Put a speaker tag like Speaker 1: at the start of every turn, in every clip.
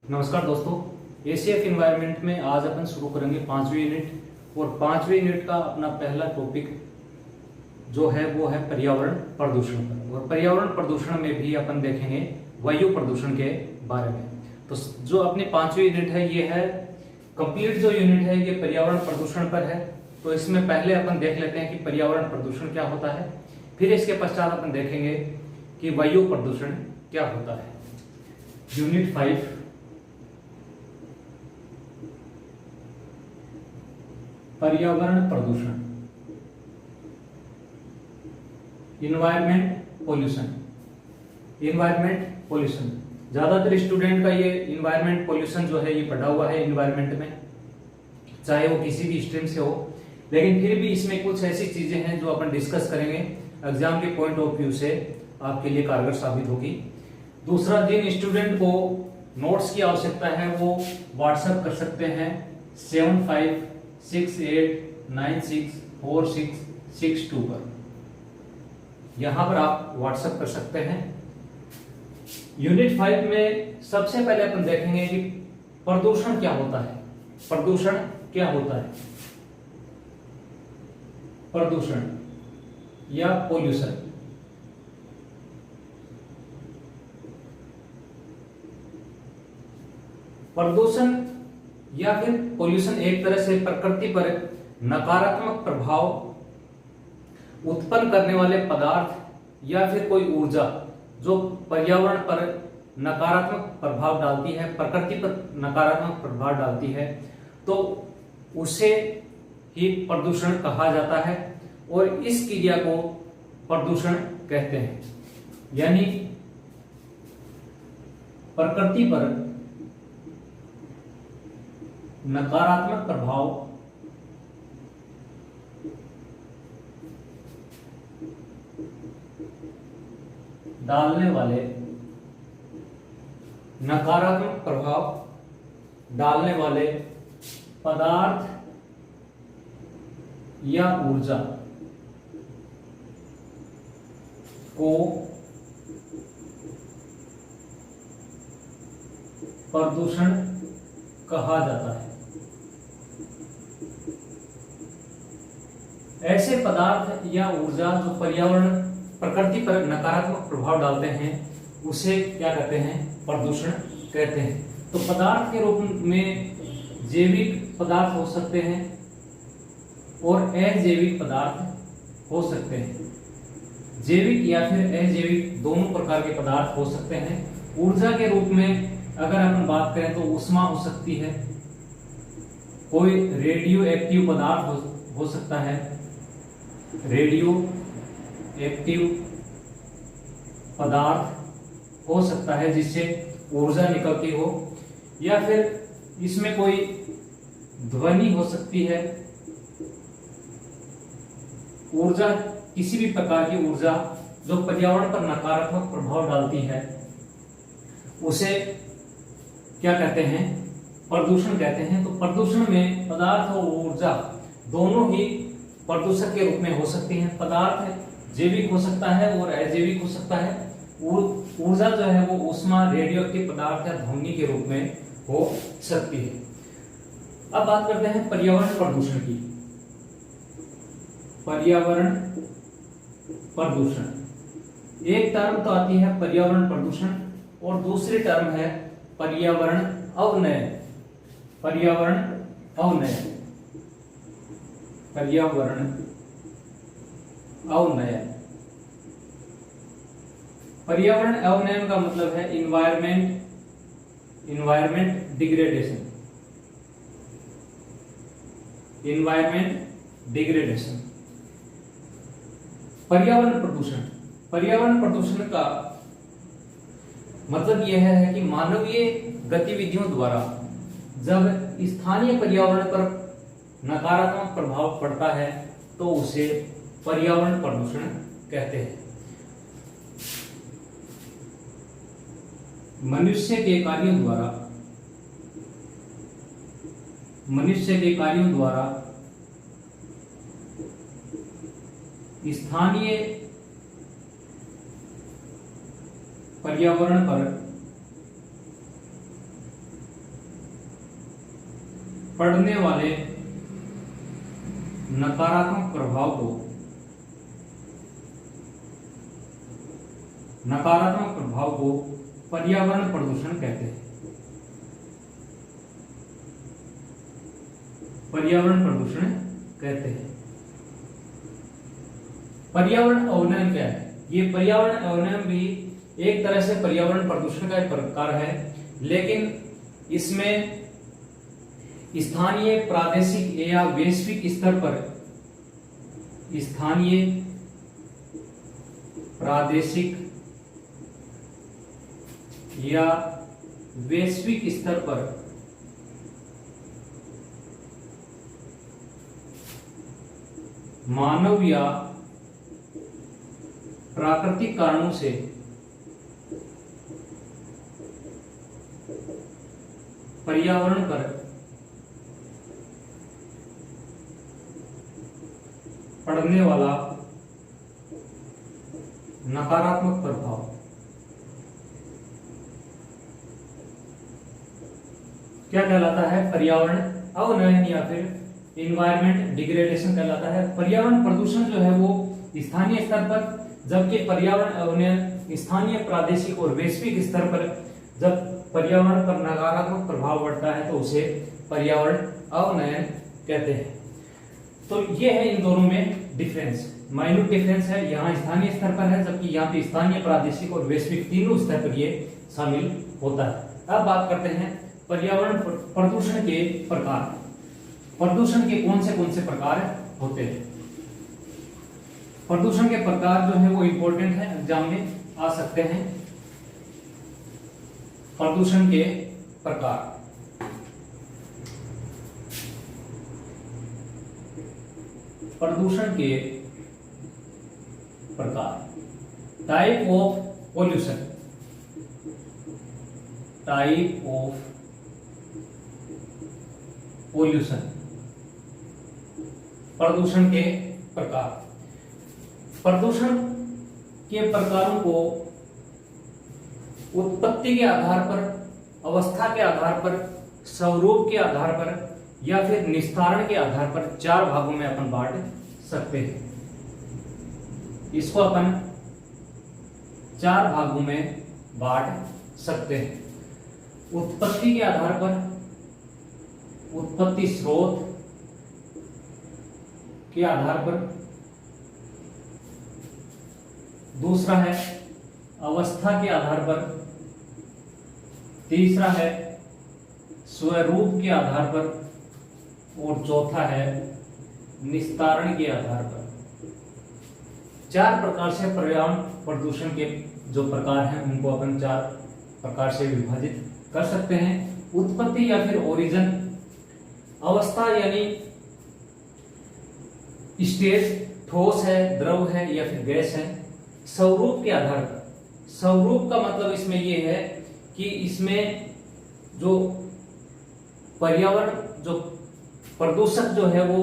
Speaker 1: नमस्कार दोस्तों, ACF environment में आज अपन शुरू करेंगे 5वीं यूनिट। और 5वीं यूनिट का अपना पहला टॉपिक जो है वो है पर्यावरण प्रदूषण पर। और पर्यावरण प्रदूषण में भी अपन देखेंगे वायु प्रदूषण के बारे में। तो जो अपनी 5वीं यूनिट है ये है कंप्लीट जो यूनिट है ये पर्यावरण प्रदूषण पर है। तो इसमें पहले अपन देख लेते हैं कि पर्यावरण प्रदूषण क्या होता है, फिर इसके पश्चात अपन देखेंगे कि वायु प्रदूषण क्या होता है। यूनिट 5 पर्यावरण प्रदूषण, इन्वायरमेंट पोल्यूशन। इन्वायरमेंट पोल्यूशन ज्यादातर स्टूडेंट का ये इन्वायरमेंट पोल्यूशन जो है ये पढ़ा हुआ है इन्वायरमेंट में, चाहे वो किसी भी स्ट्रीम से हो। लेकिन फिर भी इसमें कुछ ऐसी चीजें हैं जो अपन डिस्कस करेंगे, एग्जाम के पॉइंट ऑफ व्यू से आपके लिए कारगर साबित होगी। दूसरा, जिन स्टूडेंट को नोट्स की आवश्यकता है वो व्हाट्सएप कर सकते हैं 7568964662 पर। यहां पर आप व्हाट्सएप कर सकते हैं। यूनिट 5 में सबसे पहले अपन देखेंगे कि प्रदूषण क्या होता है। प्रदूषण क्या होता है? प्रदूषण या पोल्यूशन। प्रदूषण या फिर पोल्यूशन एक तरह से प्रकृति पर नकारात्मक प्रभाव उत्पन्न करने वाले पदार्थ या फिर कोई ऊर्जा जो पर्यावरण पर नकारात्मक प्रभाव डालती है, प्रकृति पर नकारात्मक प्रभाव डालती है, तो उसे ही प्रदूषण कहा जाता है। और इस क्रिया को प्रदूषण कहते हैं। यानी प्रकृति पर नकारात्मक प्रभाव डालने वाले, नकारात्मक प्रभाव डालने वाले पदार्थ या ऊर्जा को प्रदूषण कहा जाता है। ऐसे पदार्थ या ऊर्जा जो पर्यावरण प्रकृति पर नकारात्मक प्रभाव डालते हैं उसे क्या कहते हैं? प्रदूषण कहते हैं। तो पदार्थ के रूप में जैविक पदार्थ हो सकते हैं और अजैविक पदार्थ हो सकते हैं। जैविक या फिर अजैविक दोनों प्रकार के पदार्थ हो सकते हैं। ऊर्जा के रूप में अगर अपन बात करें तो ऊष्मा हो सकती है, कोई रेडियो एक्टिव पदार्थ हो सकता है, रेडियो एक्टिव पदार्थ हो सकता है जिससे ऊर्जा निकलती हो, या फिर इसमें कोई ध्वनि हो सकती है। ऊर्जा, किसी भी प्रकार की ऊर्जा जो पर्यावरण पर नकारात्मक प्रभाव डालती है उसे क्या कहते हैं? प्रदूषण कहते हैं। तो प्रदूषण में पदार्थ और ऊर्जा दोनों ही प्रदूषक के रूप में हो सकती हैं। पदार्थ जैविक हो सकता है और अजैविक हो सकता है। ऊर्जा जो है वो ऊष्मा, रेडियो एक्टिव पदार्थ या ध्वनि के रूप में हो सकती है। अब बात करते हैं पर्यावरण प्रदूषण की। पर्यावरण प्रदूषण, एक टर्म तो आती है पर्यावरण प्रदूषण और दूसरी टर्म है पर्यावरण अवनयन। पर्यावरण अवनयन, पर्यावरण अवनयन। पर्यावरण अवनयन का मतलब है इन्वायरमेंट डिग्रेडेशन। Environment degradation. पर्यावरण प्रदूषण, पर्यावरण प्रदूषण का मतलब यह है कि मानवीय गतिविधियों द्वारा जब स्थानीय पर्यावरण पर नकारात्मक प्रभाव पड़ता है तो उसे पर्यावरण प्रदूषण कहते हैं। मनुष्य के कार्यों द्वारा स्थानीय पर्यावरण पर पड़ने वाले नकारात्मक प्रभाव को पर्यावरण प्रदूषण कहते हैं। पर्यावरण प्रदूषण कहते हैं। पर्यावरण अवनयन क्या है? ये पर्यावरण अवनयन भी एक तरह से पर्यावरण प्रदूषण का एक प्रकार है, लेकिन इसमें स्थानीय, प्रादेशिक या वैश्विक स्तर पर, स्थानीय, प्रादेशिक या वैश्विक स्तर पर मानव या प्राकृतिक कारणों से पर्यावरण पर पड़ने वाला नकारात्मक प्रभाव क्या कहलाता है? पर्यावरण अवनयन या फिर इन्वायरमेंट डिग्रेडेशन कहलाता है। पर्यावरण प्रदूषण जो है वो स्थानीय स्तर पर, जबकि पर्यावरण अवनयन स्थानीय, प्रादेशिक और वैश्विक स्तर पर जब पर्यावरण पर नकारात्मक प्रभाव पड़ता है तो उसे पर्यावरण अवनयन कहते हैं। तो ये है इन दोनों में डिफरेंस, माइन्यूट डिफरेंस है। यहाँ स्थानीय स्तर पर है, जबकि यहाँ पे स्थानीय, प्रादेशिक और वैश्विक तीनों स्तर पर ये शामिल होता है। अब बात करते हैं पर्यावरण प्रदूषण के प्रकार। प्रदूषण के कौन से प्रकार होते हैं? प्रदूषण के प्रकार जो है वो इंपॉर्टेंट है, एग्जाम में आ सकते हैं। प्रदूषण के प्रकार, प्रदूषण के प्रकार, type of pollution, type of pollution, प्रदूषण के प्रकार। प्रदूषण के प्रकारों को उत्पत्ति के आधार पर, अवस्था के आधार पर, स्वरूप के आधार पर या फिर निस्तारण के आधार पर चार भागों में अपन बांट सकते हैं। इसको अपन चार भागों में बांट सकते हैं। उत्पत्ति के आधार पर, उत्पत्ति स्रोत के आधार पर, दूसरा है अवस्था के आधार पर, तीसरा है स्वरूप के आधार पर और चौथा है निस्तारण के आधार पर। चार प्रकार से पर्यावरण प्रदूषण के जो प्रकार हैं उनको अपन चार प्रकार से विभाजित कर सकते हैं। उत्पत्ति या फिर ओरिजिन, अवस्था यानी स्टेज, ठोस है, द्रव है या फिर गैस है। स्वरूप के आधार पर, स्वरूप का मतलब इसमें यह है कि इसमें जो पर्यावरण, जो प्रदूषक जो है वो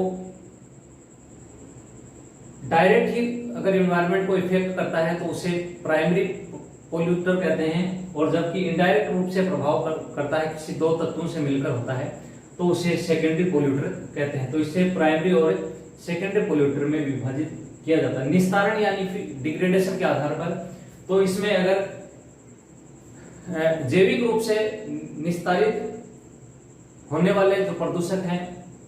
Speaker 1: डायरेक्ट ही अगर एनवायरनमेंट को इफेक्ट करता है तो उसे प्राइमरी पोल्यूटर कहते हैं, और जबकि इनडायरेक्ट रूप से प्रभाव करता है, किसी दो तत्वों से मिलकर होता है, तो उसे सेकेंडरी पोल्यूटर कहते हैं। तो इसे प्राइमरी और सेकेंडरी पोल्यूटर में विभाजित किया जाता है। निस्तारण यानी डिग्रेडेशन के आधार पर, तो इसमें अगर जैविक रूप से निस्तारित होने वाले जो प्रदूषक हैं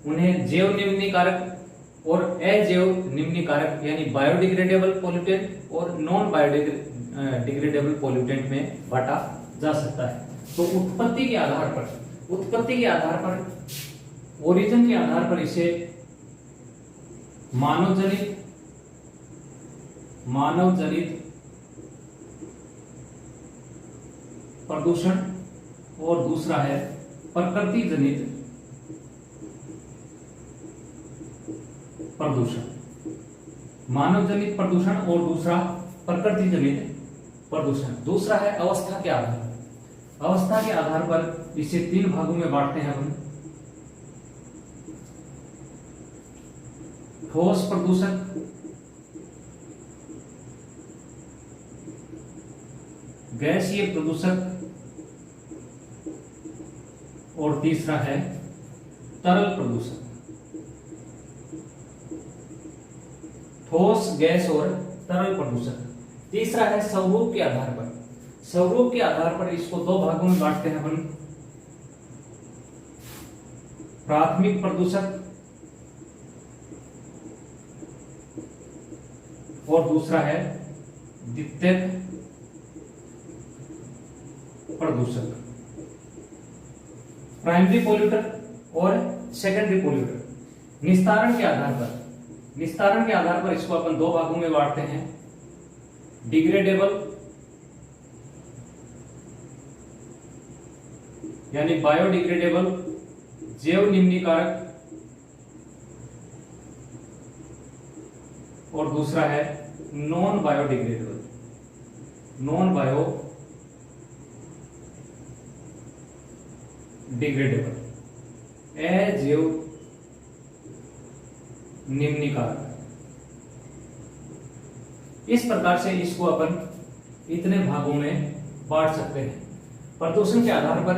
Speaker 1: उन्हें जैव निम्नीकारक और अजैव निम्नीकारक यानी बायोडिग्रेडेबल पोल्यूटेंट और नॉन बायोडिग्रेडेबल पोल्यूटेंट में बांटा जा सकता है। तो उत्पत्ति के आधार पर, ओरिजिन के आधार पर इसे मानवजनित प्रदूषण और दूसरा है प्रकृति जनित प्रदूषण। मानव जनित प्रदूषण और दूसरा प्रकृति जनित प्रदूषण। दूसरा है अवस्था के आधार पर। अवस्था के आधार पर इसे तीन भागों में बांटते हैं हम। ठोस प्रदूषक, गैसीय प्रदूषक और तीसरा है तरल प्रदूषक, ठोस, गैस और तरल प्रदूषक। तीसरा है स्वरूप के आधार पर। स्वरूप के आधार पर इसको दो भागों में बांटते हैं अपन, प्राथमिक प्रदूषक और दूसरा है द्वितीयक प्रदूषक, प्राइमरी पोल्यूटर और सेकेंडरी पोल्यूटर। निस्तारण के आधार पर इसको अपन दो भागों में बांटते हैं, डिग्रेडेबल यानी बायोडिग्रेडेबल, जैव निम्नीकारक, और दूसरा है नॉन बायोडिग्रेडेबल, अजैव निम्नीकारक। इस प्रकार से इसको अपन इतने भागों में बांट सकते हैं। प्रदूषण के आधार पर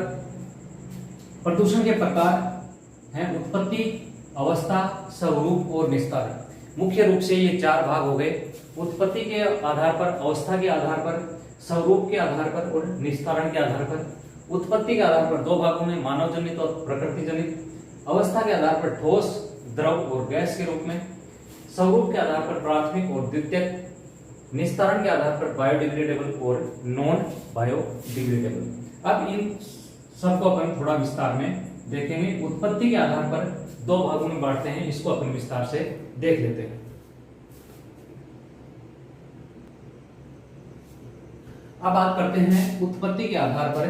Speaker 1: प्रदूषण के प्रकार हैं उत्पत्ति, अवस्था, स्वरूप और निस्तारण। मुख्य रूप से ये चार भाग हो गए, उत्पत्ति के आधार पर, अवस्था के आधार पर, स्वरूप के आधार पर और निस्तारण के आधार पर। उत्पत्ति के आधार पर दो भागों में, मानव जनित और प्रकृति जनित। अवस्था के आधार पर ठोस, द्रव और गैस के रूप में। स्वरूप के आधार पर प्राथमिक और द्वितीयक। निस्तारण के आधार पर बायोडिग्रेडेबल और नॉन बायोडिग्रेडेबल। अब इन सबको अपन थोड़ा विस्तार में देखेंगे। उत्पत्ति के आधार पर दो भागों में बांटते हैं, इसको अपन विस्तार से देख लेते हैं। अब बात करते हैं उत्पत्ति के आधार पर।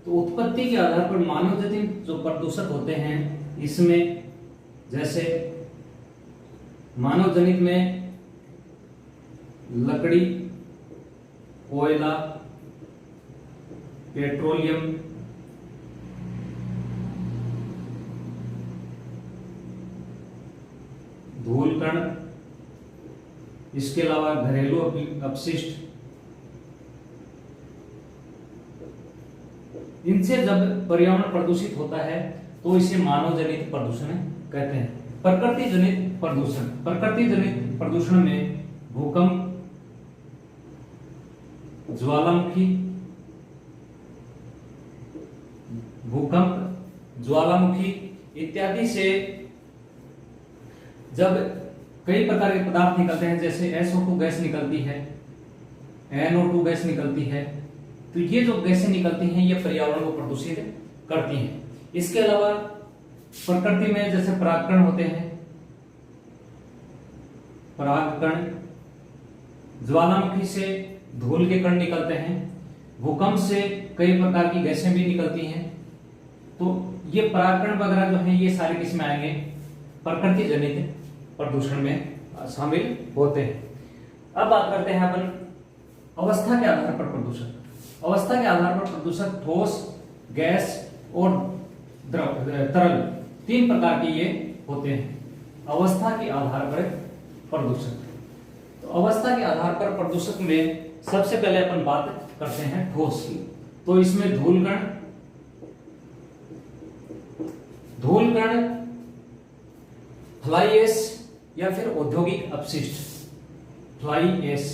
Speaker 1: तो उत्पत्ति के आधार पर मानव जनित जो प्रदूषक होते हैं, इसमें जैसे मानव जनित में लकड़ी, कोयला, पेट्रोलियम, धूल कण, इसके अलावा घरेलू अपशिष्ट, इनसे जब पर्यावरण प्रदूषित होता है तो इसे मानव जनित प्रदूषण कहते हैं। प्रकृति जनित प्रदूषण में भूकंप, ज्वालामुखी इत्यादि से जब कई प्रकार के पदार्थ निकलते हैं, जैसे SO2 गैस निकलती है, NO2 गैस निकलती है, तो ये जो गैसें निकलती हैं ये पर्यावरण को प्रदूषित करती हैं। इसके अलावा प्रकृति में जैसे परागकण होते हैं, परागकण, ज्वालामुखी से धूल के कण निकलते हैं, भूकंप से कई प्रकार की गैसें भी निकलती हैं। तो ये परागकण वगैरह जो हैं ये सारे किसमें आएंगे? प्रकृति जनित प्रदूषण में शामिल होते हैं। अब बात करते हैं अपन अवस्था के आधार पर प्रदूषण। अवस्था के आधार पर प्रदूषक ठोस, गैस और तरल, तीन प्रकार के ये होते हैं। अवस्था के आधार पर प्रदूषक। तो अवस्था के आधार पर प्रदूषक में सबसे पहले अपन बात करते हैं ठोस की। तो इसमें धूल कण, फ्लाई ऐश या फिर औद्योगिक अपशिष्ट, फ्लाई ऐश,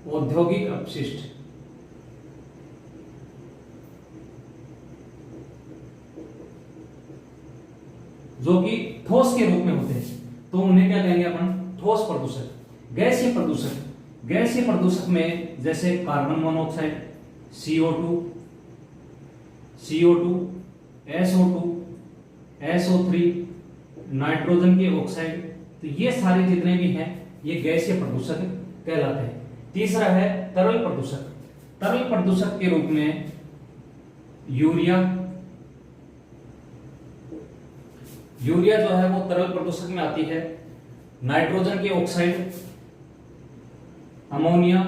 Speaker 1: औद्योगिक अपशिष्ट, जो कि ठोस के रूप में होते हैं, तो उन्हें क्या कहेंगे अपन? ठोस प्रदूषक। गैसीय प्रदूषक में जैसे carbon monoxide, CO2, SO2, SO3, nitrogen के ऑक्साइड, तो ये सारे जितने भी हैं ये गैसीय प्रदूषक कहलाते हैं। तीसरा है तरल प्रदूषक। तरल प्रदूषक के रूप में यूरिया जो है वो तरल प्रदूषक में आती है। नाइट्रोजन के ऑक्साइड, अमोनिया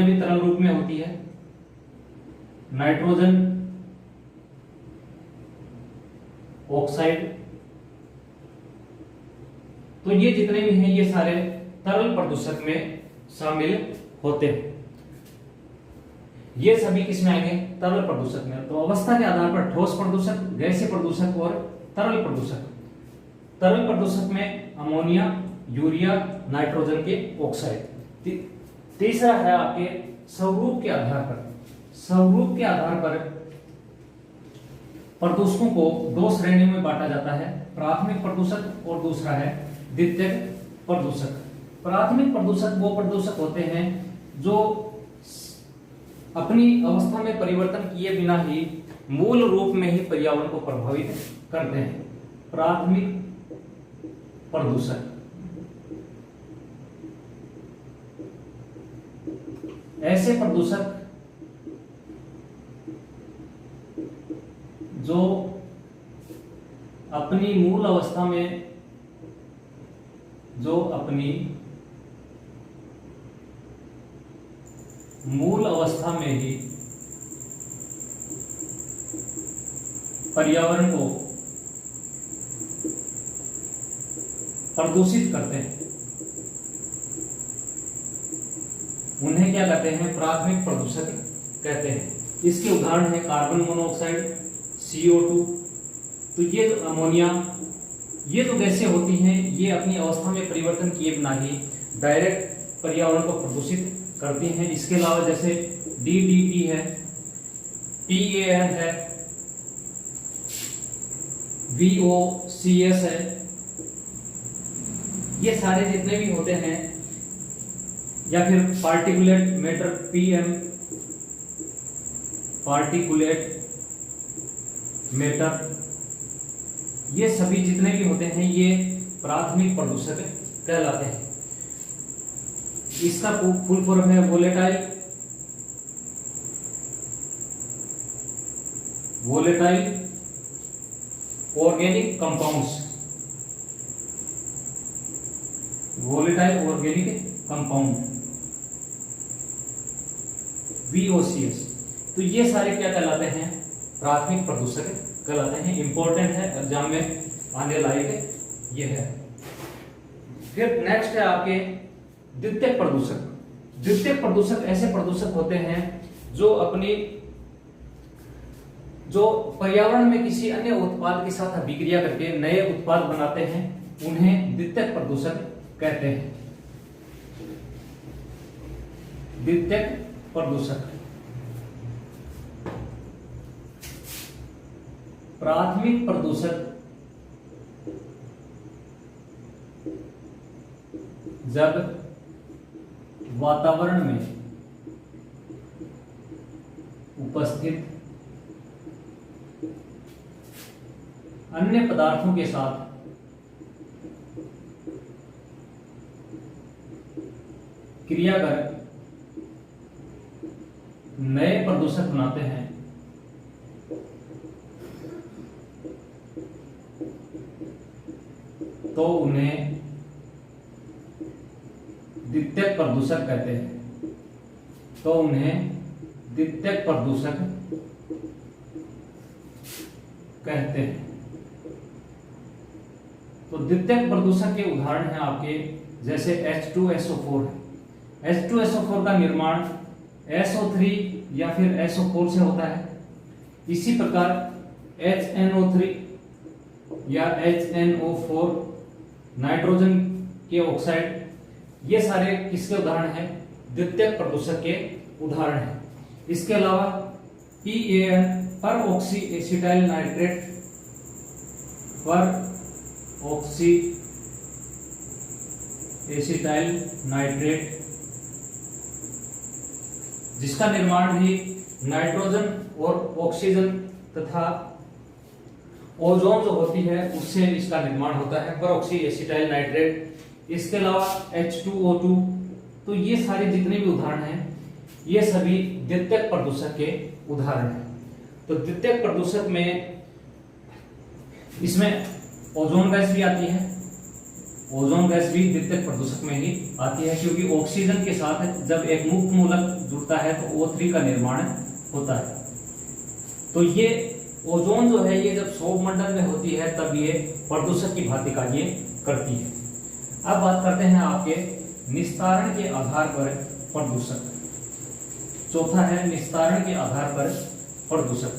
Speaker 1: भी तरल रूप में होती है। नाइट्रोजन ऑक्साइड, तो ये जितने भी हैं ये सारे तरल प्रदूषक में शामिल होते हैं। ये सभी किसमें आएंगे? तरल प्रदूषक में। तो अवस्था के आधार पर ठोस प्रदूषक, गैसीय प्रदूषक और तरल प्रदूषक। तरल प्रदूषक में अमोनिया, यूरिया, नाइट्रोजन के ऑक्साइड। तीसरा है आपके स्वरूप के आधार पर। स्वरूप के आधार पर प्रदूषकों को दो श्रेणियों में बांटा जाता है, प्राथमिक प्रदूषक और दूसरा है द्वितीयक प्रदूषक। प्राथमिक प्रदूषक वो प्रदूषक होते हैं जो अपनी अवस्था में परिवर्तन किए बिना ही मूल रूप में ही पर्यावरण को प्रभावित करते हैं। प्राथमिक प्रदूषक ऐसे प्रदूषक जो अपनी मूल अवस्था में ही पर्यावरण को प्रदूषित करते हैं, उन्हें क्या कहते हैं? प्राथमिक प्रदूषक कहते हैं। इसके उदाहरण है कार्बन मोनोऑक्साइड, CO2। तो ये जो अमोनिया, ये जो गैसें होती हैं, ये अपनी अवस्था में परिवर्तन किए बिना ही डायरेक्ट पर्यावरण को प्रदूषित करती हैं। इसके अलावा जैसे DDT है, PAN है, VOCs है, ये सारे जितने भी होते हैं, या फिर particulate matter PM, particulate matter, ये सभी जितने भी होते हैं ये प्राथमिक प्रदूषक कहलाते हैं। इसका फुल फॉर्म है volatile organic compounds. Volatile organic compound, VOCs। तो ये सारे क्या कहलाते हैं? प्राथमिक प्रदूषक कहलाते हैं। इंपॉर्टेंट है, एग्जाम में आने लायक ये है। फिर नेक्स्ट है आपके द्वितीयक प्रदूषक। द्वितीयक प्रदूषक ऐसे प्रदूषक होते हैं जो पर्यावरण में किसी अन्य उत्पाद के साथ अभिक्रिया करके नए उत्पाद बनाते हैं, उन्हें द्वितीयक प्रदूषक कहते हैं। द्वितीयक प्रदूषक। प्राथमिक प्रदूषक जब वातावरण में उपस्थित अन्य पदार्थों के साथ क्रिया कर नए प्रदूषक बनाते हैं, तो उन्हें द्वितीयक प्रदूषक कहते हैं। तो द्वितीयक प्रदूषक के उदाहरण हैं आपके जैसे H2SO4 है। H2SO4 का निर्माण SO3 या फिर SO4 से होता है। इसी प्रकार HNO3 या HNO4, नाइट्रोजन के ऑक्साइड, ये सारे किसके उदाहरण हैं? द्वितीयक प्रदूषक के उदाहरण हैं। इसके अलावा PAN, पर ऑक्सी एसिटाइल नाइट्रेट, जिसका निर्माण भी नाइट्रोजन और ऑक्सीजन तथा ओजोन जो होती है उससे इसका निर्माण होता है, पर ऑक्सी एसिटाइल नाइट्रेट। इसके अलावा H2O2। तो ये सारे जितने भी उदाहरण हैं ये सभी द्वितीयक प्रदूषक के उदाहरण हैं। तो द्वितीयक प्रदूषक में इसमें ओजोन गैस भी आती है। ओजोन गैस भी द्वितीयक प्रदूषक में ही आती है, क्योंकि ऑक्सीजन के साथ जब एक मुक्त मूलक जुड़ता है तो O3 का निर्माण होता है। तो ये ओजोन जो है ये जब सौरमंडल में होती है तब ये प्रदूषक की भांति कार्य करती है। अब बात करते हैं आपके निस्तारण के आधार पर प्रदूषक। चौथा है निस्तारण के आधार पर प्रदूषक।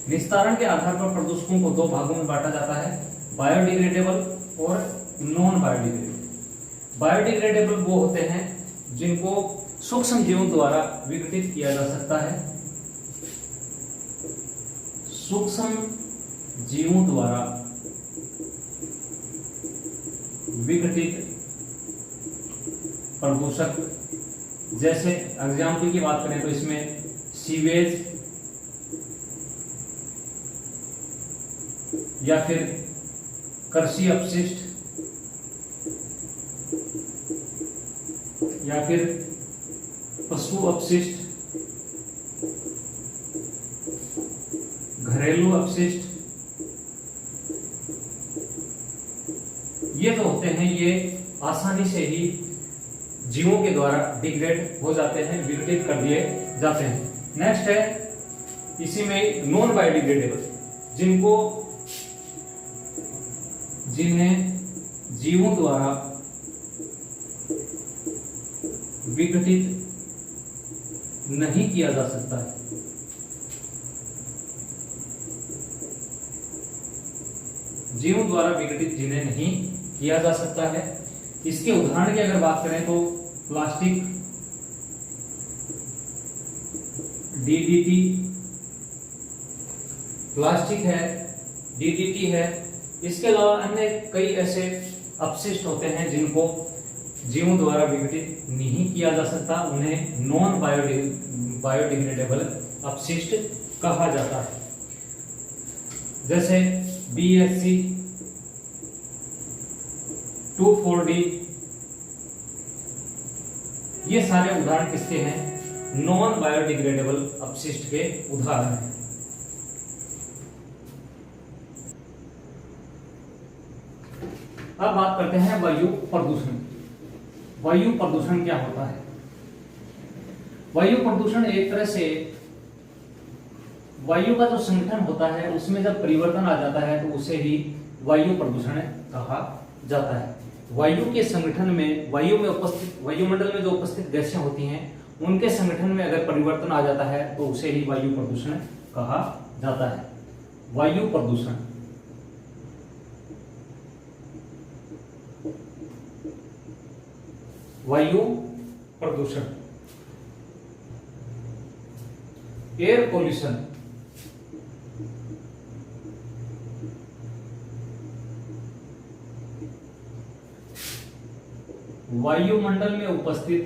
Speaker 1: निस्तारण के आधार पर प्रदूषकों को दो भागों में बांटा जाता है, बायोडिग्रेडेबल और नॉन बायोडिग्रेडेबल। बायोडिग्रेडेबल वो होते हैं जिनको सूक्ष्म जीवों द्वारा विघटित किया जा सकता है, सूक्ष्म जीवों द्वारा विघटित प्रदूषक। जैसे एग्जाम्पल की बात करें तो इसमें सीवेज या फिर कृषि अपशिष्ट या फिर पशु अपशिष्ट, घरेलू अपशिष्ट, ये जो होते हैं ये आसानी से ही जीवों के द्वारा डिग्रेड हो जाते हैं, विघटित कर दिए जाते हैं। नेक्स्ट है इसी में नॉन बायोडिग्रेडेबल, जिन्हें जीवों द्वारा विघटित नहीं किया जा सकता है। जीवों द्वारा विघटित जिन्हें नहीं किया जा सकता है। इसके उदाहरण की अगर बात करें तो प्लास्टिक, डीडीटी, प्लास्टिक है, डीडीटी है। इसके अलावा अन्य कई ऐसे अपशिष्ट होते हैं जिनको जीवों द्वारा विघटित नहीं किया जा सकता, उन्हें नॉन बायोडिग्रेडेबल अपशिष्ट कहा जाता है। जैसे BHC, 2,4-D, ये सारे उदाहरण किसके हैं? नॉन बायोडिग्रेडेबल अपशिष्ट के उदाहरण हैं। अब बात करते हैं वायु प्रदूषण। वायु प्रदूषण क्या होता है? वायु प्रदूषण एक तरह से वायु का जो संगठन होता है उसमें जब परिवर्तन आ जाता है तो उसे ही वायु प्रदूषण कहा जाता है। वायु के संगठन में, वायु में उपस्थित, वायुमंडल में जो उपस्थित गैसें होती हैं उनके संगठन में अगर परिवर्तन आ जाता है तो उसे ही वायु प्रदूषण कहा जाता है। वायु प्रदूषण वायु प्रदूषण, एयर पोल्यूशन, वायुमंडल में उपस्थित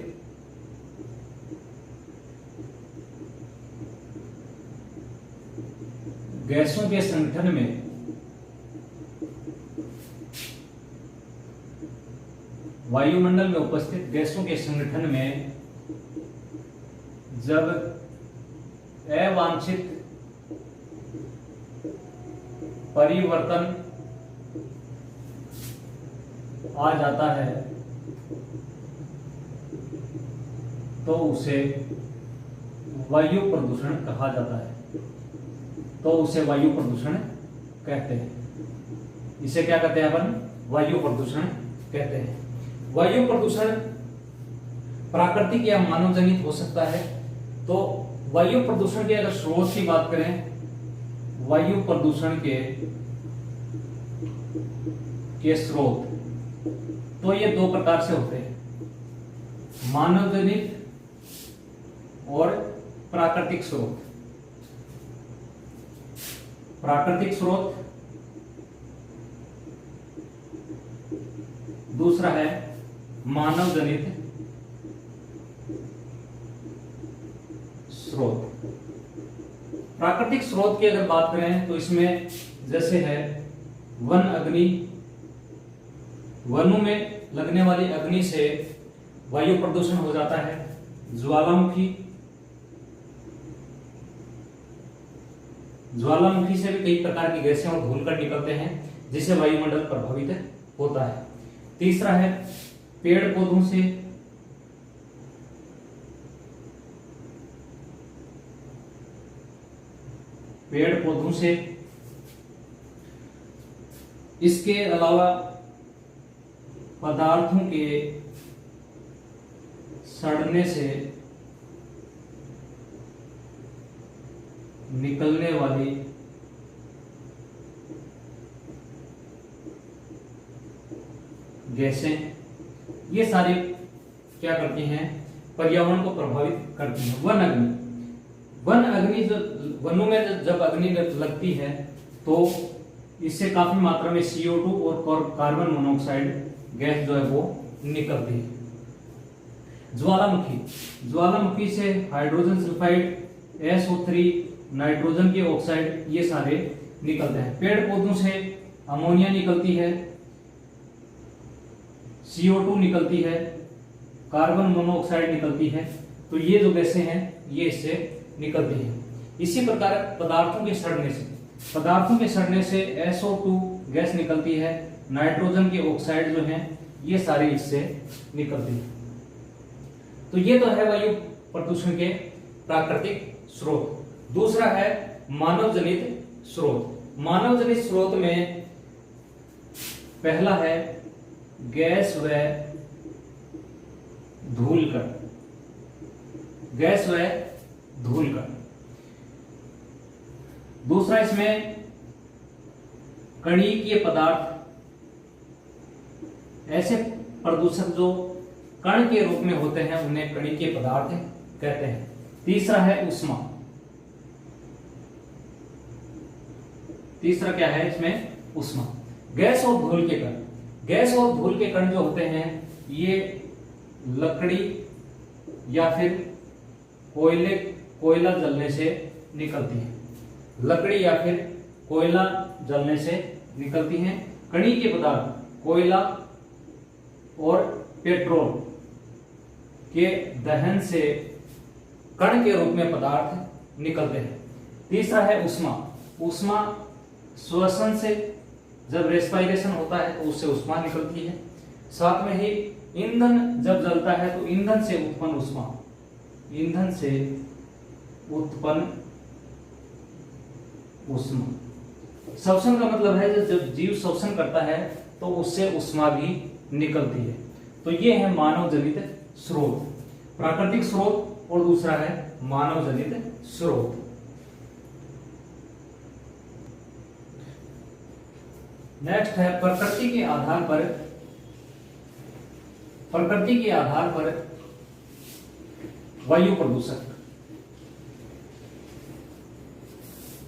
Speaker 1: गैसों के संगठन में वायुमंडल में उपस्थित गैसों के संगठन में जब अवांछित परिवर्तन आ जाता है तो उसे वायु प्रदूषण कहा जाता है। तो उसे वायु प्रदूषण कहते हैं। इसे क्या कहते हैं अपन? वायु प्रदूषण कहते हैं। वायु प्रदूषण प्राकृतिक या मानव जनित हो सकता है। तो वायु प्रदूषण के अगर स्रोत की बात करें, वायु प्रदूषण के स्रोत तो ये दो प्रकार से होते हैं, मानव जनित और प्राकृतिक स्रोत। प्राकृतिक स्रोत, दूसरा है मानव जनित स्रोत। प्राकृतिक स्रोत की अगर बात करें तो इसमें जैसे है वन अग्नि, वनों में लगने वाली अग्नि से वायु प्रदूषण हो जाता है। ज्वालामुखी, ज्वालामुखी से भी कई प्रकार की गैसें और धूलकण निकलते हैं जिससे वायुमंडल प्रभावित होता है। तीसरा है पेड़ पौधों से, पेड़ पौधों से। इसके अलावा पदार्थों के सड़ने से निकलने वाली गैसें, ये सारी क्या करती हैं, पर्यावरण को प्रभावित करती हैं। वन अग्नि, वन अग्नि जो वनों में जब अग्नि लगती है तो इससे काफी मात्रा में CO2 और कार्बन मोनोऑक्साइड गैस जो है वो निकलती है। ज्वालामुखी, ज्वालामुखी से हाइड्रोजन सल्फाइड, SO3, नाइट्रोजन के ऑक्साइड, ये सारे निकलते हैं। पेड़ पौधों से अमोनिया निकलती है, CO2 निकलती है, कार्बन मोनोऑक्साइड निकलती है। तो ये जो गैसें हैं ये इससे निकलती हैं। इसी प्रकार पदार्थों के सड़ने से SO2 गैस निकलती है, नाइट्रोजन के ऑक्साइड जो हैं ये सारे इससे निकलती हैं। तो ये तो है वायु प्रदूषण के प्राकृतिक स्रोत। दूसरा है मानव जनित स्रोत। मानव जनित स्रोत में पहला है गैस व धूलकण, गैस व धूलकण। दूसरा इसमें कणिकीय पदार्थ, ऐसे प्रदूषक जो कण के रूप में होते हैं उन्हें कणिकीय पदार्थ कहते हैं। तीसरा है उष्मा। तीसरा क्या है इसमें, उष्मा। गैस और धूल के कण, गैस और धूल के कण जो होते हैं ये लकड़ी या फिर कोयला जलने से निकलती है, लकड़ी या फिर कोयला जलने से निकलती हैं। कणिकीय पदार्थ कोयला और पेट्रोल के दहन से कण के रूप में पदार्थ निकलते हैं। तीसरा है उष्मा। उष्मा श्वसन से, जब रेस्पिरेशन होता है तो उससे उष्मा निकलती है। साथ में ही ईंधन जब जलता है तो ईंधन से उत्पन्न उष्मा, ईंधन से उत्पन्न उष्मा। श्वसन का मतलब है जब जीव श्वसन करता है तो उससे उष्मा भी निकलती है। तो ये है मानव जनित स्रोत, प्राकृतिक स्रोत, और दूसरा है मानव जनित स्रोत। नेक्स्ट है प्रकृति के आधार पर, प्रकृति के आधार पर वायु प्रदूषक।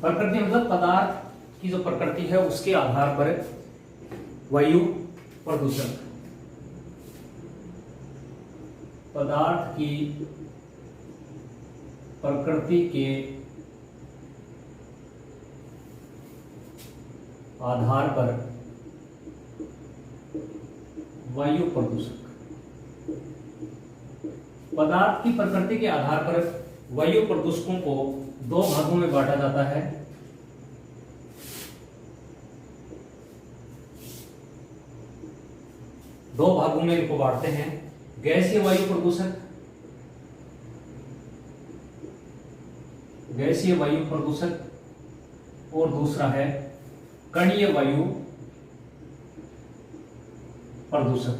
Speaker 1: प्रकृति मतलब पदार्थ की जो प्रकृति है उसके आधार पर वायु प्रदूषक। पदार्थ की प्रकृति के आधार पर वायु प्रदूषक। पदार्थ की प्रकृति के आधार पर वायु प्रदूषकों को दो भागों में बांटा जाता है। दो भागों में इनको बांटते हैं, गैसीय वायु प्रदूषक, गैसीय वायु प्रदूषक, और दूसरा है कणीय वायु प्रदूषक।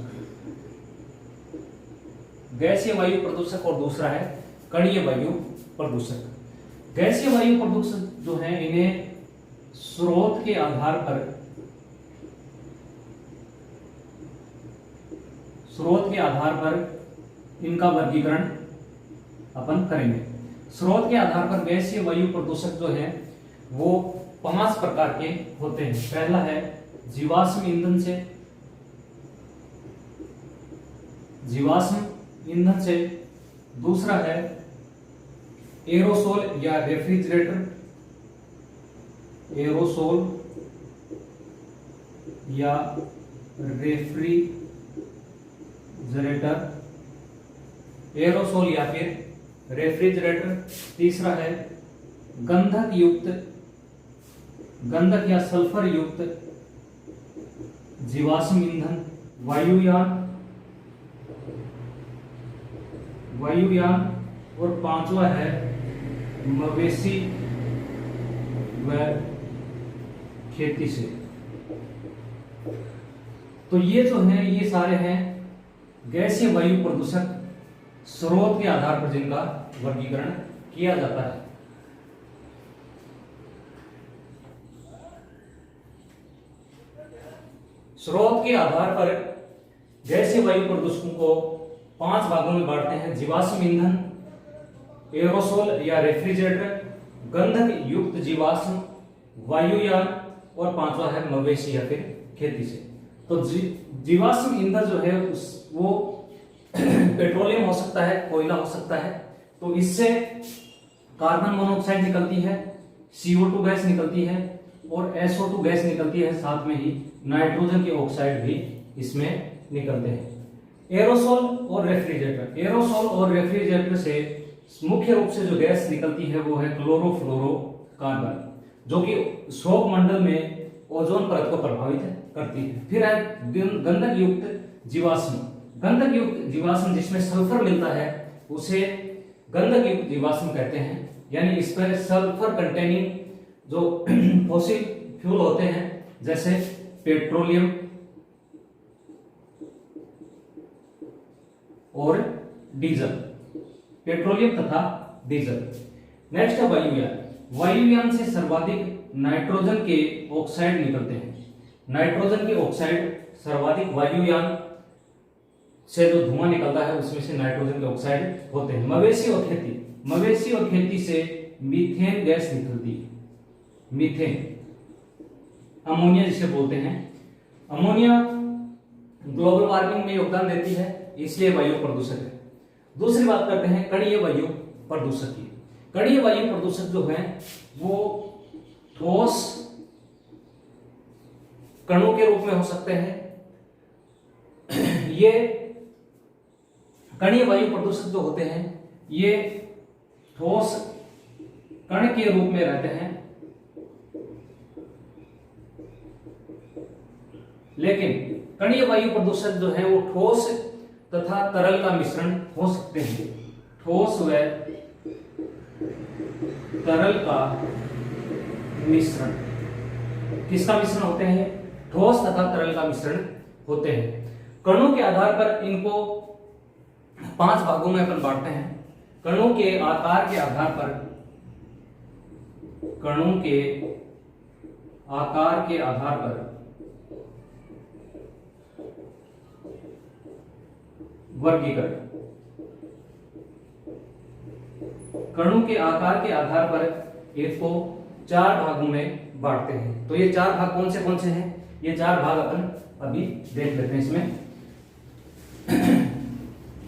Speaker 1: गैसीय वायु प्रदूषक और दूसरा है कणीय वायु प्रदूषक। गैसीय वायु प्रदूषक जो है इन्हें स्रोत के आधार पर, स्रोत के आधार पर इनका वर्गीकरण अपन करेंगे। स्रोत के आधार पर गैसीय वायु प्रदूषक जो है वो 5 प्रकार के होते हैं। पहला है जीवाश्म ईंधन से, जीवाश्म ईंधन से। दूसरा है एरोसोल या रेफ्रिजरेटर, एरोसोल या रेफ्रिजरेटर, एरोसोल या फिर रेफ्रिजरेटर। तीसरा है गंधक युक्त, गंधक या सल्फर युक्त जीवाश्म ईंधन, वायुयान, वायुयान। और पांचवा है मवेशी व खेती से। तो ये जो है ये सारे हैं गैसीय वायु प्रदूषक, स्रोत के आधार पर जिनका वर्गीकरण किया जाता है। स्रोत के आधार पर गैसीय वायु प्रदूषण को 5 भागों में बांटते हैं: जीवाश्म ईंधन, एरोसोल या रेफ्रिजरेटर, गंधक युक्त जीवाश्म, वायुयान और 5वां है मवेशी या फिर खेती से। तो जीवाश्म ईंधन जो है वो पेट्रोलियम हो सकता है, कोयला हो सकता है। तो इससे कार्बन मोनोऑक्साइड निकलती है, CO2 गैस निकलती है और SO2 गैस निकलती है, साथ में ही नाइट्रोजन के ऑक्साइड भी इसमें निकलते हैं। एरोसोल और रेफ्रिजरेटर, एरोसोल और रेफ्रिजरेटर से मुख्य रूप से जो गैस निकलती है वो है क्लोरोफ्लोरोकार्बन, जो कि शोक मंडल में ओजोन परत को प्रभावित करती है। फिर है गंधक युक्त जीवाश्म, गंधक युक्त जीवाश्म जिसमें सल्फर मिलता है उसे गंधक युक्त जीवाश्म कहते हैं। यानी इस पर सल्फर कंटेनिंग जो फॉसिल फ्यूल होते हैं जैसे पेट्रोलियम और डीजल, पेट्रोलियम तथा डीजल। नेक्स्ट है वायुयान, वायुयान से सर्वाधिक नाइट्रोजन के ऑक्साइड निकलते हैं। नाइट्रोजन के ऑक्साइड सर्वाधिक वायुयान से जो धुआं निकलता है उसमें से नाइट्रोजन के ऑक्साइड होते हैं। मवेशी और खेती, मवेशी और खेती से मीथेन गैस निकलती है, मीथेन, अमोनिया जिसे बोलते हैं। अमोनिया ग्लोबल वार्मिंग में योगदान देती है, इसलिए वायु प्रदूषक है। दूसरी बात करते हैं कणीय वायु प्रदूषक की। कणीय वायु प्रदूषक जो है वो ठोस कणों के रूप में हो सकते हैं। ये कणीय वायु प्रदूषक जो होते हैं ये ठोस कण के रूप में रहते हैं, लेकिन कणीय वायु प्रदूषक जो है वो ठोस तथा तरल का मिश्रण हो सकते हैं। ठोस व तरल का मिश्रण, किसका मिश्रण होते हैं? ठोस तथा तरल का मिश्रण होते हैं। कणों के आधार पर इनको 5 भागों में अपन बांटते हैं। कणों के आकार के आधार पर, कणों के आकार के आधार पर वर्गीकरण, कणों के आकार के आधार पर इसको 4 भागों में बांटते हैं। तो ये 4 भाग कौन से हैं? ये 4 भाग अपन अभी देख लेते हैं। इसमें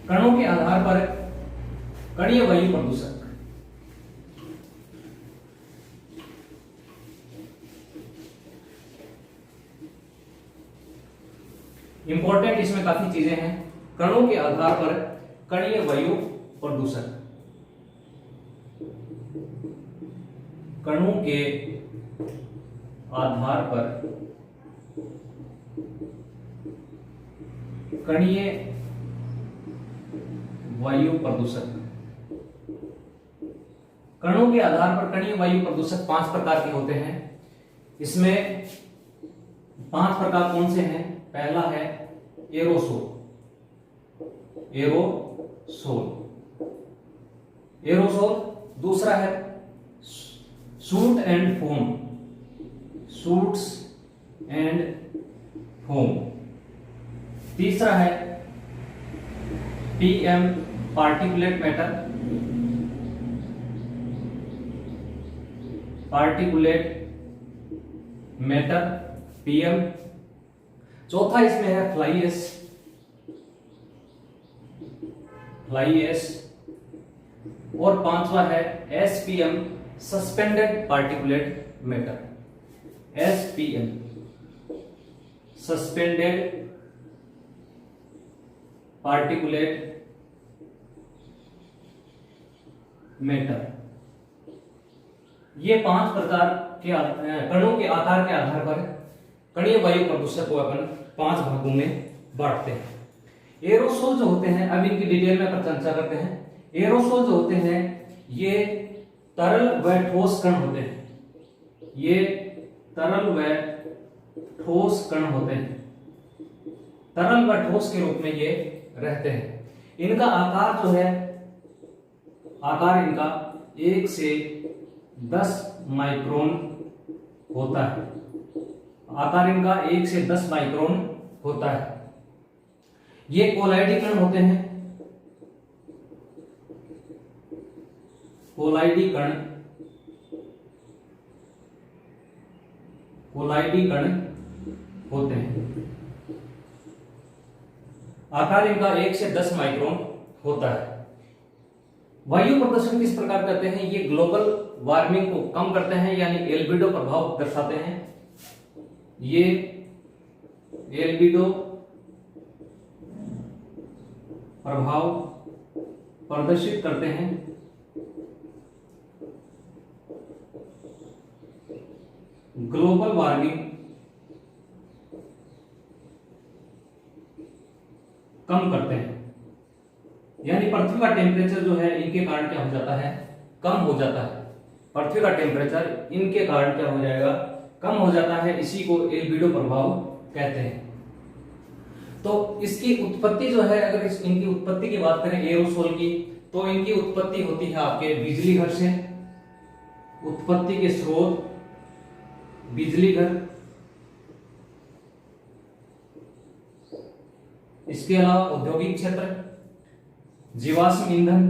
Speaker 1: कणों के आधार पर कणीय वायु प्रदूषक, इंपॉर्टेंट इसमें काफी चीजें हैं। कणों के आधार पर कणीय वायु प्रदूषक, कणों के आधार पर कणीय वायु प्रदूषक। कणों के आधार पर कणीय वायु प्रदूषक 5 प्रकार के होते हैं। इसमें 5 प्रकार कौन से हैं? पहला है एरोसोल, एरोसोल, एरोसोल। दूसरा है suit and foam, suits and foam. तीसरा है PM, particulate matter, particulate matter PM। चौथा इसमें है फ्लाई एश, फ्लाई एश। और 5वां है SPM, suspended particulate matter, SPM, suspended particulate matter. ये 5 प्रकार के कणों के आकार के आधार पर कणीय वायु प्रदूषक को अपन 5 भागों में बांटते हैं। एरोसोल जो होते हैं, अब इनकी डिटेल में अपन चर्चा करते हैं। एरोसोल जो होते हैं ये तरल व ठोस कण होते हैं, ये तरल व ठोस कण होते हैं, तरल व ठोस के रूप में ये रहते हैं। इनका आकार जो है, आकार इनका 1 से 10 माइक्रोन होता है, आकार इनका 1 से 10 माइक्रोन होता है। ये कोलाइडी कण होते हैं, कोलाइडी कण होते हैं। आकार इनका 1 से 10 माइक्रोन होता है। वायु प्रदूषण किस प्रकार करते हैं? ये ग्लोबल वार्मिंग को कम करते हैं, यानी एल्बिडो प्रभाव दर्शाते हैं। ये एल्बिडो प्रभाव प्रदर्शित करते हैं। ग्लोबल वार्मिंग कम करते हैं, यानी पृथ्वी का टेम्परेचर जो है इनके कारण क्या हो जाता है? कम हो जाता है। पृथ्वी का टेम्परेचर इनके कारण क्या हो जाएगा? कम हो जाता है। इसी को एल्बिडो प्रभाव कहते हैं। तो इसकी उत्पत्ति जो है, अगर इनकी उत्पत्ति की बात करें एरोसोल की, तो इनकी उत्पत्ति होती है आपके बिजली घर से। उत्पत्ति के स्रोत बिजली घर, इसके अलावा औद्योगिक क्षेत्र, जीवाश्म ईंधन,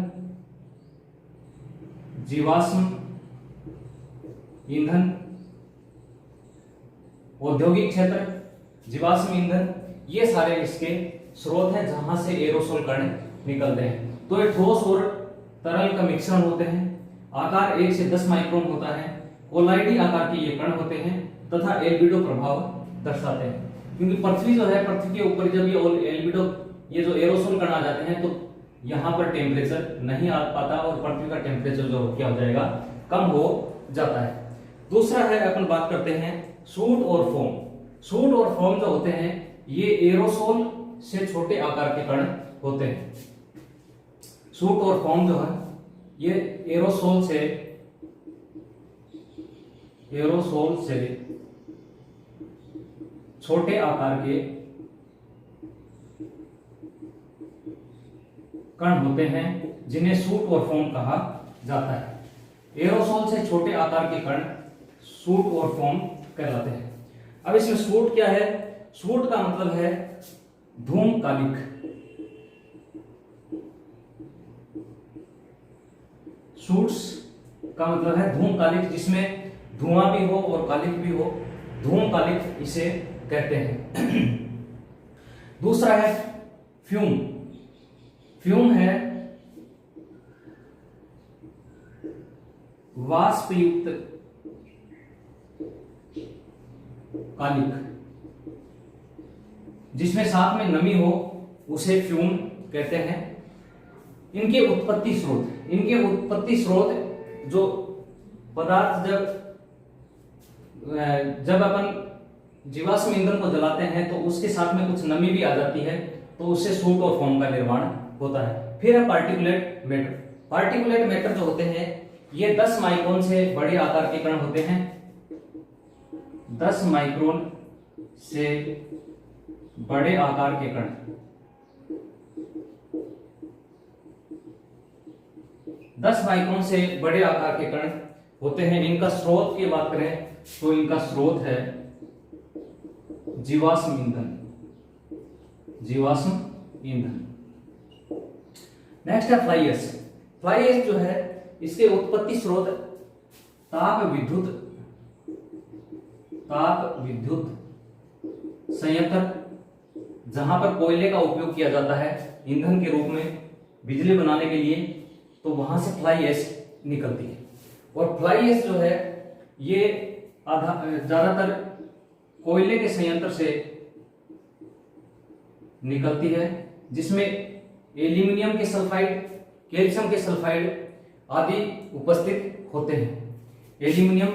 Speaker 1: औद्योगिक क्षेत्र, जीवाश्म ईंधन, ये सारे इसके स्रोत हैं जहां से एरोसोल कण निकलते हैं। तो ये ठोस और तरल का मिश्रण होते हैं। आकार 1 से 10 माइक्रोन होता है। कोलाइडी आकार के ये कण होते हैं तथा एल्बिडो प्रभाव दर्शाते हैं। क्योंकि पृथ्वी जो है, पृथ्वी के ऊपर जब ये एल्बिडो, ये जो एरोसोल कण आ जाते हैं, तो यहाँ पर टेम्परेचर नहीं आ पाता और पृथ्वी का टेम्परेचर जो क्या हो जाएगा? कम हो जाता है। दूसरा है, अपन बात करते हैं सूट और फोम। सूट और फोम जो होते हैं ये एरोसोल से छोटे आकार के कण होते हैं। सूट और फोम जो है ये एरोसोल से छोटे आकार के कण होते हैं, जिन्हें सूट और फोम कहा जाता है। एरोसोल से छोटे आकार के कण सूट और फोम कहलाते हैं। अब इसमें सूट क्या है? सूट का मतलब है धूमकालिक। सूट्स का मतलब है धूमकालिक, जिसमें धुआं भी हो और कालिक भी हो, धूमकालिक इसे कहते हैं। दूसरा है फ्यूम। फ्यूम है वाष्पयुक्त कालिक, जिसमें साथ में नमी हो, उसे फ्यूम कहते हैं। इनके उत्पत्ति स्रोत जो पदार्थ जब अपन जीवाश्म ईंधन को जलाते हैं तो उसके साथ में कुछ नमी भी आ जाती है, तो उससे सूट और फोम का निर्माण होता है। फिर है पार्टिकुलेट मैटर। पार्टिकुलेट मैटर जो होते हैं ये 10 माइक्रोन से बड़े आकार के कण होते हैं। 10 माइक्रोन से बड़े आकार के कण, 10 माइक्रोन से बड़े आकार के कण होते हैं। इनका स्रोत की बात करें तो इनका स्रोत है जीवाश्म ईंधन। नेक्स्ट है फ्लाई ऐश। फ्लाई ऐश जो है इसके उत्पत्ति स्रोत ताप विद्युत संयंत्र, जहां पर कोयले का उपयोग किया जाता है ईंधन के रूप में बिजली बनाने के लिए, तो वहां से फ्लाई ऐश निकलती है। और फ्लाई ऐश जो है ये ज्यादातर कोयले के संयंत्र से निकलती है, जिसमें एल्यूमिनियम के सल्फाइड, कैल्शियम के सल्फाइड आदि उपस्थित होते हैं। Aluminium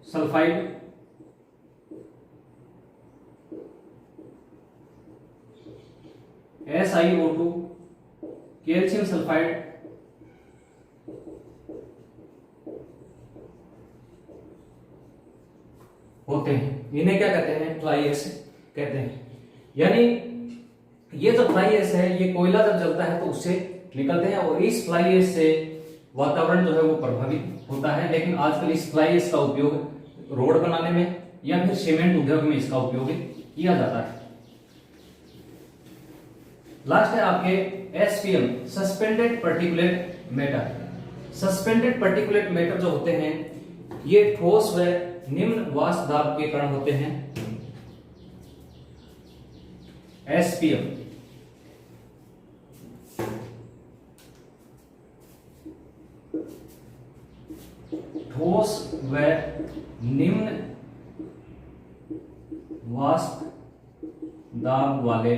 Speaker 1: sulphide, SiO2, calcium sulphide होते हैं। इन्हें क्या कहते हैं? फ्लाई ऐश कहते हैं। यानी ये जो फ्लाई ऐश है ये कोयला जब जलता है तो उससे निकलते हैं, और इस फ्लाई ऐश से वातावरण जो है वो प्रभावित होता है। लेकिन आजकल इस फ्लाई ऐश का उपयोग रोड बनाने में या फिर सीमेंट उद्योग में इसका उपयोग किया जाता है। लास्ट है आपके SPM, suspended particulate matter. Suspended particulate matter जो होते हैं ये ठोस व निम्न वाष्प दाब के कण होते हैं। एसपीएम ठोस व निम्न वाष्प दाब वाले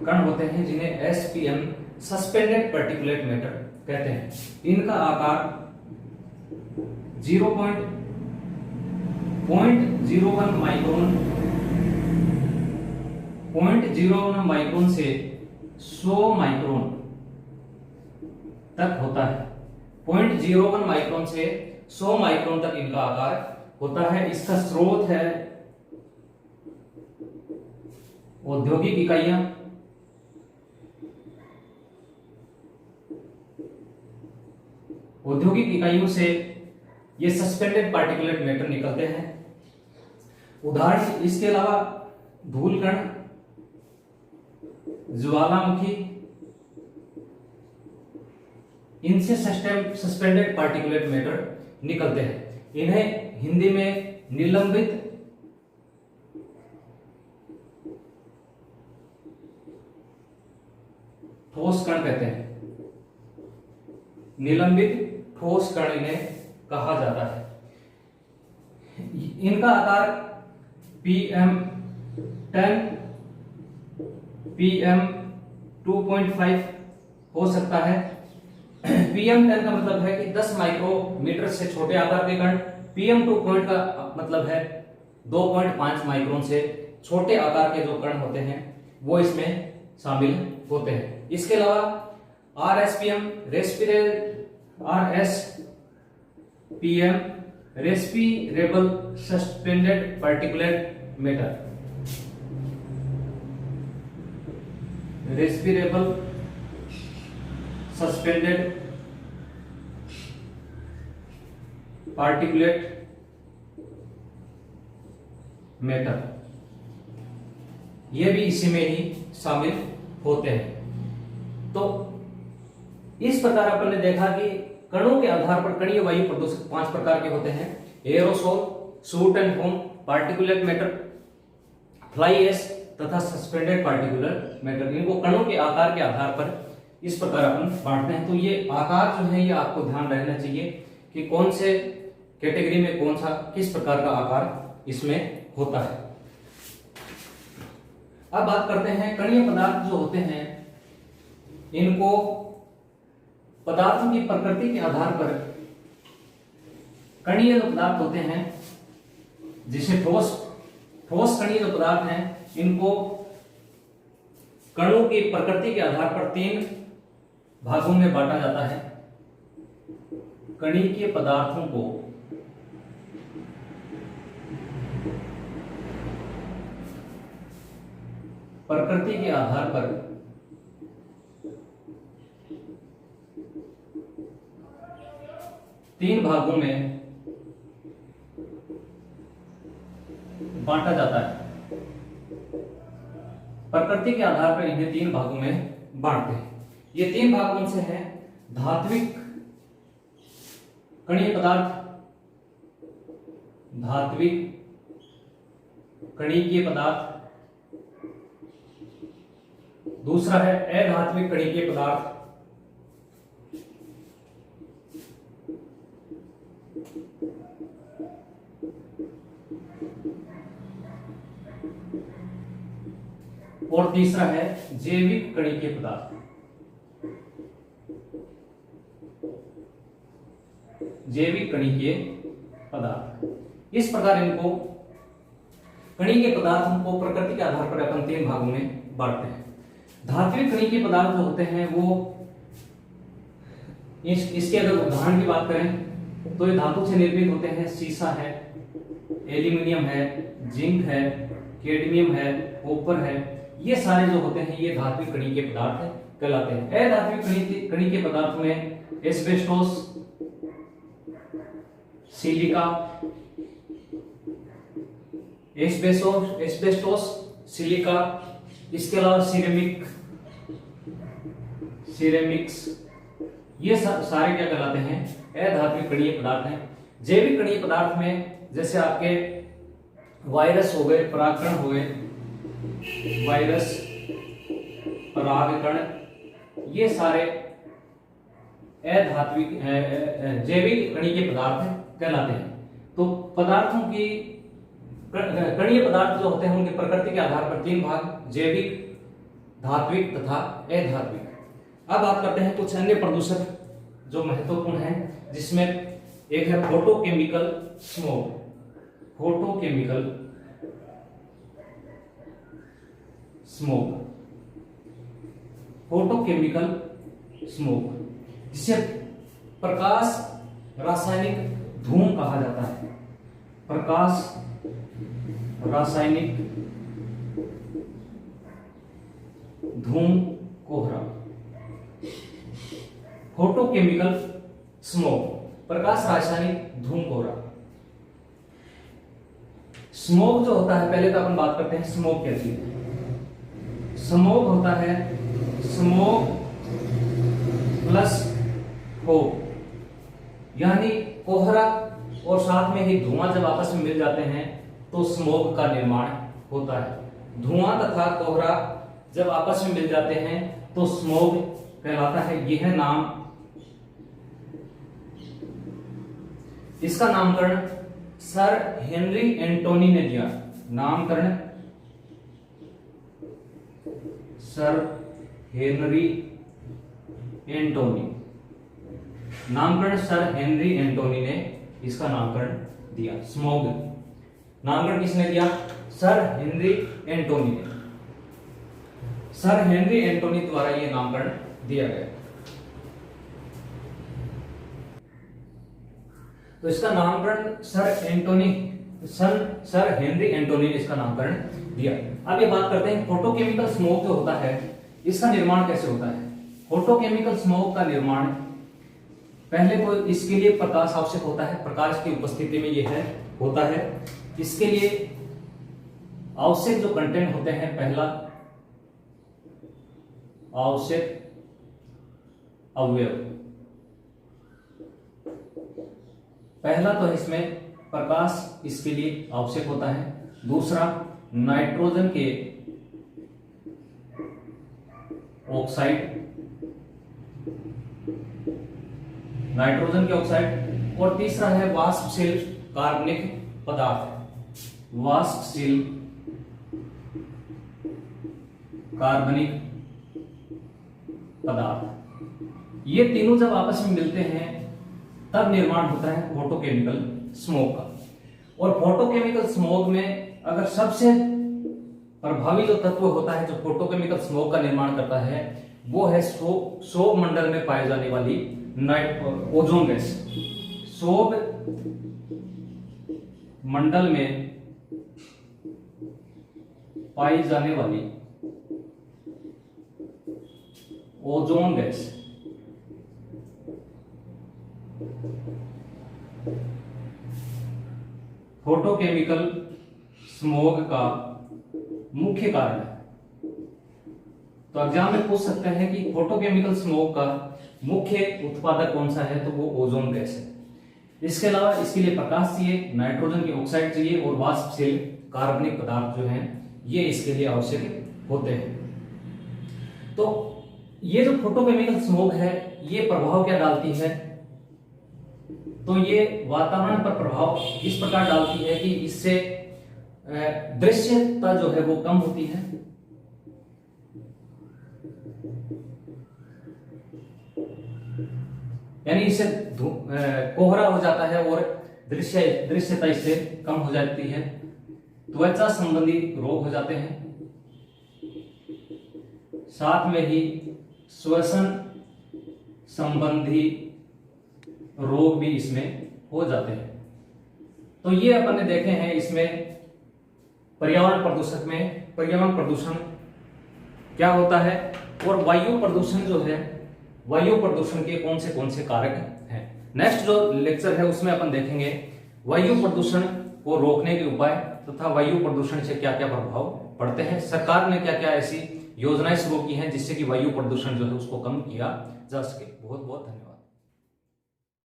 Speaker 1: कण होते हैं जिन्हें एसपीएम, सस्पेंडेड पर्टिकुलेट मैटर कहते हैं। इनका आकार 0.01 माइक्रोन 0.01 माइक्रोन से 100 माइक्रोन तक होता है। 0.01 माइक्रोन से 100 माइक्रोन तक इनका आकार होता है। इसका स्रोत है औद्योगिक इकाइयां, औद्योगिक इकाइयों से ये सस्पेंडेड पार्टिकुलेट मैटर निकलते हैं। उदाहरण इसके अलावा धूलकण, ज्वालामुखी, इनसे सस्पेंडेड पार्टिकुलेट मैटर निकलते हैं। इन्हें हिंदी में निलंबित ठोस कण कहते हैं। निलंबित ठोस कण इन्हें कहा जाता है। इनका आकार PM10, PM2.5 हो सकता है। PM10 का मतलब है कि 10 माइक्रोमीटर से छोटे आकार के कण। PM2 का मतलब है 2.5 माइक्रोन से छोटे आकार के जो कण होते हैं वो इसमें शामिल होते हैं। इसके अलावा RSPM, respirable suspended particulate matter, respirable suspended particulate matter, ये भी इसी में ही शामिल होते हैं। तो इस प्रकार अपन ने देखा कि कणों के आधार पर कणीय वायु प्रदूषक 5 प्रकार के होते हैं। Aerosol, soot and foam, particulate matter, fly ash तथा सस्पेंडेड पार्टिकुलर मैटर। इनको कणों के आकार के आधार पर इस प्रकार अपन बांटते हैं। तो ये आकार जो है ये आपको ध्यान रखना चाहिए कि कौन से कैटेगरी में कौन सा किस प्रकार का आकार इसमें होता है। अब बात करते हैं कणीय पदार्थ जो होते हैं, इनको पदार्थों की प्रकृति के आधार पर कणीय जो पदार्थ होते हैं, जिसे ठोस कणीय जो पदार्थ हैं, इनको कणों की प्रकृति के आधार पर 3 भागों में बांटा जाता है। कणिकीय पदार्थों को प्रकृति के आधार पर तीन भागों में बांटा जाता है। प्रकृति के आधार पर इन्हें 3 भागों में बांटते हैं। ये 3 भाग कौन से हैं? धात्विक कणीय पदार्थ, धात्विक कणिकीय पदार्थ, दूसरा है अधात्विक कणिकीय पदार्थ, और तीसरा है जैविक कणिकीय पदार्थ। जैविक कणिकीय पदार्थ। इस प्रकार इनको कणिकीय पदार्थों को प्रकृति के आधार पर अपन 3 भागों में बांटते हैं। धात्विक कणिकीय पदार्थ जो होते हैं वो इसके अगर उदाहरण की बात करें तो ये धातु से निर्मित होते हैं। सीसा है, एल्यूमिनियम है, जिंक है, कैडमियम है, कॉपर है, ये सारे जो होते हैं ये धात्विक कणी के पदार्थ कहलाते हैं। अधात्विक कणी के पदार्थ में एस्बेस्टोस, सिलिका, एस्बेस्टोस, सिलिका, इसके अलावा सिरेमिक्स, ये सारे क्या कहलाते हैं? अधात्विक कणीय पदार्थ हैं। जैविक कणीय पदार्थ में जैसे आपके वायरस हो गए, परागकण हो गए, वायरस, परागकण, ये सारे अधात्विक जैविक कणीय पदार्थ कहलाते हैं। तो पदार्थों की कणीय पदार्थ जो होते हैं उनकी प्रकृति के आधार पर 3 भाग: जैविक, धात्विक तथा अधात्विक। अब बात करते हैं कुछ अन्य प्रदूषक जो महत्वपूर्ण हैं, जिसमें एक है फोटोकेमिकल स्मोक। फोटोकेमिकल स्मोक, जिसे प्रकाश रासायनिक धूम कहा जाता है। प्रकाश रासायनिक धूम कोहरा। फोटोकेमिकल स्मोक, प्रकाश रासायनिक धूम कोहरा। स्मोक जो होता है, पहले तो अपन बात करते हैं स्मोक क्या चीज है। स्मोक होता है स्मोक प्लस फॉग, यानी कोहरा और साथ में ही धुआं जब आपस में मिल जाते हैं तो स्मोक का निर्माण होता है। धुआं तथा कोहरा जब आपस में मिल जाते हैं तो स्मोक कहलाता है। यह नाम, इसका नामकरण सर हेनरी एंटोनी ने दिया। नामकरण सर हेनरी एंटोनी, नामकरण सर हेनरी एंटोनी ने इसका नामकरण दिया। स्मोग नामकरण किसने दिया? सर हेनरी एंटोनी ने। सर हेनरी एंटोनी द्वारा यह नामकरण दिया गया। तो इसका नामकरण सर हेनरी एंटोनी ने इसका नामकरण दिया। अब ये बात करते हैं फोटोकेमिकल स्मोक जो होता है, इसका निर्माण कैसे होता है। फोटोकेमिकल स्मोक का निर्माण, पहले तो इसके लिए प्रकाश आवश्यक होता है। प्रकाश की उपस्थिति में यह होता है। इसके लिए आवश्यक जो कंटेंट होते हैं, पहला आवश्यक अवयव, पहला तो इसमें प्रकाश इसके लिए आवश्यक होता है। दूसरा नाइट्रोजन के ऑक्साइड, और तीसरा है वाष्पशील कार्बनिक पदार्थ। वाष्पशील कार्बनिक पदार्थ, ये तीनों जब आपस में मिलते हैं तब निर्माण होता है फोटोकेमिकल स्मोक का। और फोटोकेमिकल स्मोक में अगर सबसे प्रभावी जो तत्व होता है जो फोटोकेमिकल स्मोक का निर्माण करता है, वो है शोभ मंडल में पाई जाने वाली ओजोन गैस। शोभ मंडल में पाई जाने वाली ओजोन गैस। फोटोकेमिकल स्मोग का मुख्य कारण है। तो एग्जाम में पूछ सकते हैं कि फोटोकेमिकल स्मोग का मुख्य उत्पादक कौन सा है, तो वो ओजोन गैस है। इसके अलावा इसके लिए प्रकाश चाहिए, नाइट्रोजन की ऑक्साइड चाहिए और वाष्पशील कार्बनिक पदार्थ जो हैं ये इसके लिए आवश्यक होते हैं। तो ये जो फोटोकेमिकल स्मोग है ये प्रभाव क्या डालती है, तो ये वातावरण पर प्रभाव इस प्रकार डालती है कि इससे दृश्यता जो है वो कम होती है। यानी इससे कोहरा हो जाता है और दृश्यता इससे कम हो जाती है। त्वचा संबंधी रोग हो जाते हैं, साथ में ही श्वसन संबंधी रोग भी इसमें हो जाते हैं। तो ये अपन ने देखे हैं इसमें पर्यावरण प्रदूषण क्या होता है और वायु प्रदूषण जो है, वायु प्रदूषण के कौन से कारक हैं। नेक्स्ट जो लेक्चर है उसमें अपन देखेंगे वायु प्रदूषण को रोकने के उपाय तथा वायु प्रदूषण से क्या क्या प्रभाव पड़ते हैं, सरकार ने क्या क्या ऐसी योजनाएं शुरू की हैं जिससे कि वायु प्रदूषण जो है उसको कम किया जा सके। बहुत बहुत धन्यवाद।